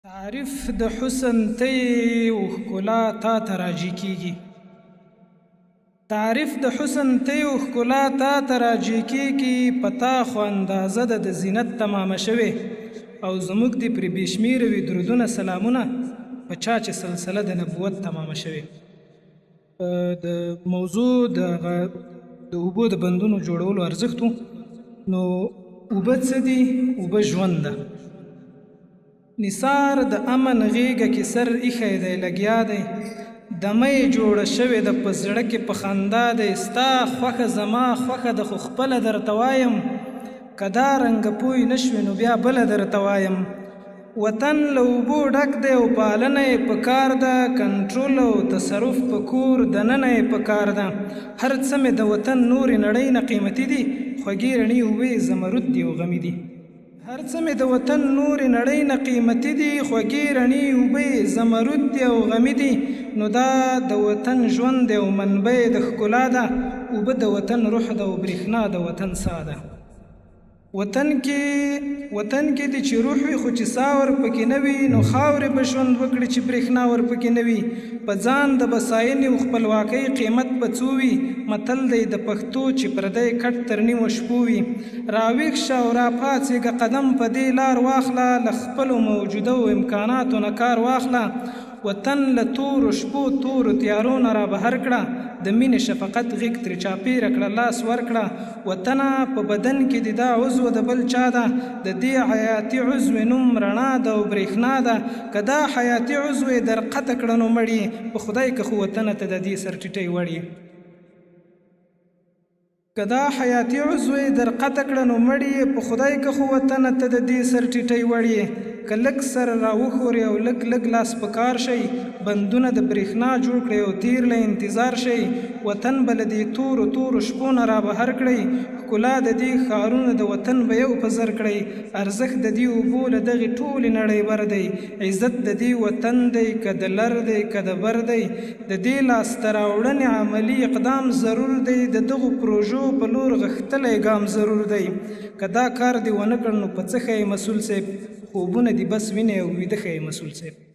تعریف د حسن تی او ښکلا تا ته راجع کیږي. تعریف د حسن تی او ښکلا تا ته راجع کیږي، په تا خو اندازه ده د زینت تمامه شوې، او زموږ دې پرې بې شمېره وي درودونه سلامونه په چا چې سلسله د نبوت تمامه شوې. د موضوع د اوبو د بندونو جوړولو ارزښت و. نو اوبه څه دي؟ اوبه ژوند ده. نثار د امن غیږه کې سر ایښی دی لګیا دی، دمه یې جوړه شوې ده په زړه کې په خندا دی. ستا خوښه زما خوښه ده خو خپله درته وایم، که دا رنګه پوی نه شوې نو بیا بله درته وایم. وطن له اوبو ډک دی او پالنه یې په کار ده، کنټرول او تصرف په کور دننه یې په کار ده. هر څه مې د وطن نورې نړۍ نه قیمتي دي، خوږې رڼې اوبه زمرد دي او غمي دي. هر څه مې د وطن نورې نړۍ نه قیمتي دي، خوږې رڼې اوبه زمرد دي او غمي دي. نو دا د وطن ژوند دی او منبع د ښکلا ده، اوبه د وطن روح ده او برېښنا د وطن ساه ده. وطن کې دي چې روح وي خو چې ساه ورپکې نه وي، نو خاورې به ژوند وکړي چې برېښنا ورپکې نه وي. په ځان د بساینې او خپلواکۍ قیمت به څو وي، متل دی د پښتو چې پردی کټ تر نیمو شپو وي. راویښ شه او راپاڅېږه، قدم په دې لار واخله، له خپلو موجوده و امکاناتو نه کار واخله. وطن له تورو شپو تورو تیارو نه را بهر کړه، د مینې شفقت غېږ ترې چاپېره کړه، لاس ورکړه. وطنه په بدن کې دې دا عضو د بل چا ده، د دې حیاتي عضو نوم رڼا ده او برېښنا ده. که دا حیاتي عضو یې در قطع کړه نو مړ په خدای که خو وطنه ته د دې سر ټیټی وړي. که دا حیاتي عضو یې در قطع کړه نو مړ په خدای که خو وطنه ته د دې سر ټیټی وړي. که لږ سر راوښوري او لږ لاس په کار شي، بندونه د برېښنا جوړ کړئ او تیر له انتظار شي. وطن به له دې تورو شپو نه را بهر کړئ، ښکلا د دې ښارونه د وطن به یو په زر کړئ. ارزښت د دې اوبو له دغې ټولې نړۍ بر دی، عزت د دې وطن دی که د لر دی که د بر دی. د دې لاسته راوړنې عملي اقدام ضرور دی، د دغو پروژو په لور غښتلی ګام ضرور دی. که دا کار دې ونه کړ نو په څه ښه یې مسؤل صاحب، خوبونه دې بس وینئ او ویده ښه یې مسؤل صاحب.